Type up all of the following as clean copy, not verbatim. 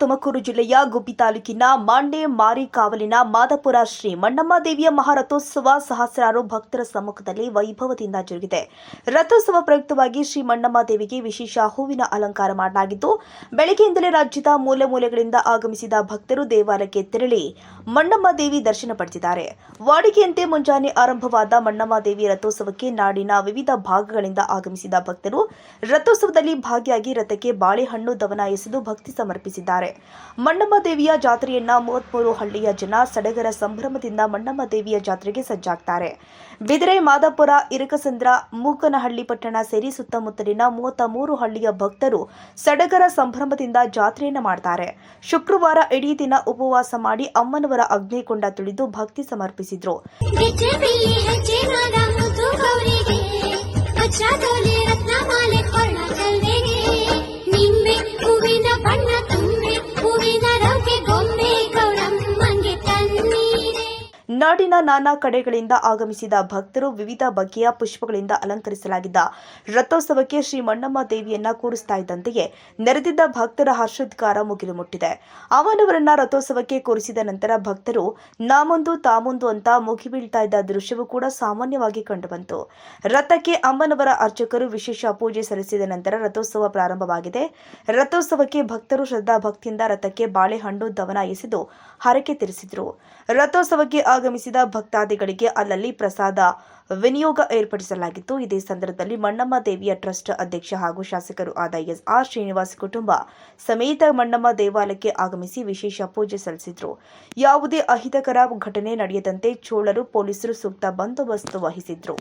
ತುಮಕೂರು ಜಿಲ್ಲೆಯ ಗುಬ್ಬಿ ತಾಲೂಕಿನ ಮಾಂಡೆ ಮಾರಿ ಕಾವಲಿನ ಮಾದಪುರ ಶ್ರೀ ಮಣ್ಣಮ್ಮ ದೇವಿಯ ಮಹಾರಥೋತ್ಸವ ಸಹಸ್ರಾರು ಭಕ್ತರ ಸಮ್ಮುಖದಲ್ಲಿ ವೈಭವದಿಂದ ಜರುಗಿದೆ. ರಥೋತ್ಸವ ಪ್ರಯುಕ್ತವಾಗಿ ಶ್ರೀ ಮಣ್ಣಮ್ಮ ದೇವಿಗೆ ವಿಶೇಷ ಹೂವಿನ ಅಲಂಕಾರ ಮಾಡಲಾಗಿದ್ದು, ಬೆಳಗ್ಗೆಯಿಂದಲೇ ರಾಜ್ಯದ ಮೂಲೆ ಮೂಲೆಗಳಿಂದ ಆಗಮಿಸಿದ ಭಕ್ತರು ದೇವಾಲಯಕ್ಕೆ ತೆರಳಿ ಮಣ್ಣಮ್ಮ ದೇವಿ ದರ್ಶನ ಪಡೆದಿದ್ದಾರೆ. ವಾಡಿಕೆಯಂತೆ ಮುಂಜಾನೆ ಆರಂಭವಾದ ಮಣ್ಣಮ್ಮ ದೇವಿ ರಥೋತ್ಸವಕ್ಕೆ ನಾಡಿನ ವಿವಿಧ ಭಾಗಗಳಿಂದ ಆಗಮಿಸಿದ ಭಕ್ತರು ರಥೋತ್ಸವದಲ್ಲಿ ಭಾಗಿಯಾಗಿ ರಥಕ್ಕೆ ಬಾಳೆಹಣ್ಣು ದವನ ಎಸೆದು ಭಕ್ತಿ ಸಮರ್ಪಿಸಿದ್ದಾರೆ. ಮಣ್ಣಮ್ಮ ದೇವಿಯ ಜಾತ್ರೆಯನ್ನ 33 ಹಳ್ಳಿಯ ಜನ ಸಡಗರ ಸಂಭ್ರಮದಿಂದ ಮಣ್ಣಮ್ಮ ದೇವಿಯ ಜಾತ್ರೆಗೆ ಸಜ್ಜಾಗ್ತಾರೆ. ಬಿದಿರೆ, ಮಾದಾಪುರ, ಇರಕಸಂದ್ರ, ಮೂಕನಹಳ್ಳಿ ಪಟ್ಟಣ ಸೇರಿ ಸುತ್ತಮುತ್ತಲಿನ 33 ಹಳ್ಳಿಯ ಭಕ್ತರು ಸಡಗರ ಸಂಭ್ರಮದಿಂದ ಜಾತ್ರೆಯನ್ನ ಮಾಡ್ತಾರೆ. ಶುಕ್ರವಾರ ಇಡೀ ದಿನ ಉಪವಾಸ ಮಾಡಿ ಅಮ್ಮನವರ ಅಗ್ನಿಕೊಂಡ ತುಳಿದು ಭಕ್ತಿ ಸಮರ್ಪಿಸಿದ್ರು. ನಾಡಿನ ನಾನಾ ಕಡೆಗಳಿಂದ ಆಗಮಿಸಿದ ಭಕ್ತರು ವಿವಿಧ ಬಗೆಯ ಪುಷ್ಪಗಳಿಂದ ಅಲಂಕರಿಸಲಾಗಿದ್ದ ರಥೋತ್ಸವಕ್ಕೆ ಶ್ರೀ ಮಣ್ಣಮ್ಮ ದೇವಿಯನ್ನ ಕೂರಿಸ್ತಾ ಇದ್ದಂತೆಯೇ ನೆರೆದಿದ್ದ ಭಕ್ತರ ಹರ್ಷೋದ್ಗಾರ ಮುಗಿಲು ಮುಟ್ಟಿದೆ. ಅಮ್ಮನವರನ್ನ ರಥೋತ್ಸವಕ್ಕೆ ಕೂರಿಸಿದ ನಂತರ ಭಕ್ತರು ನಾಮೊಂದು ತಾಮೊಂದು ಅಂತ ಮುಗಿಬೀಳ್ತಾ ಇದ್ದ ದೃಶ್ಯವೂ ಕೂಡ ಸಾಮಾನ್ಯವಾಗಿ ಕಂಡುಬಂತು. ರಥಕ್ಕೆ ಅಮ್ಮನವರ ಅರ್ಚಕರು ವಿಶೇಷ ಪೂಜೆ ಸಲ್ಲಿಸಿದ ನಂತರ ರಥೋತ್ಸವ ಪ್ರಾರಂಭವಾಗಿದೆ. ರಥೋತ್ಸವಕ್ಕೆ ಭಕ್ತರು ಶ್ರದ್ಧಾ ಭಕ್ತಿಯಿಂದ ರಥಕ್ಕೆ ಬಾಳೆಹಣ್ಣು ದವನ ಎಸೆದು ಹರಕೆ ತೀರಿಸಿದರು. ರಥೋತ್ಸವಕ್ಕೆ ಆಗಮಿಸಿದ ಭಕ್ತಾದಿಗಳಿಗೆ ಅಲ್ಲಲ್ಲಿ ಪ್ರಸಾದ ವಿನಿಯೋಗ ಏರ್ಪಡಿಸಲಾಗಿತ್ತು. ಇದೇ ಸಂದರ್ಭದಲ್ಲಿ ಮಣ್ಣಮ್ಮ ದೇವಿಯ ಟ್ರಸ್ಟ್ ಅಧ್ಯಕ್ಷ ಹಾಗೂ ಶಾಸಕರು ಆದ ಎಸ್.ಆರ್. ಶ್ರೀನಿವಾಸ್ ಕುಟುಂಬ ಸಮೇತ ಮಣ್ಣಮ್ಮ ದೇವಾಲಯಕ್ಕೆ ಆಗಮಿಸಿ ವಿಶೇಷ ಪೂಜೆ ಸಲ್ಲಿಸಿದರು. ಯಾವುದೇ ಅಹಿತಕರ ಘಟನೆ ನಡೆಯದಂತೆ ಚೋಳರು ಪೊಲೀಸರು ಸೂಕ್ತ ಬಂದೋಬಸ್ತ್ ವಹಿಸಿದ್ರು.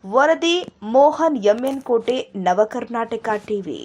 ವರದಿ ಮೋಹನ್ ಎಂ.ಎನ್. ಕೋಟೆ, ನವಕರ್ನಾಟಕ ಟಿವಿ.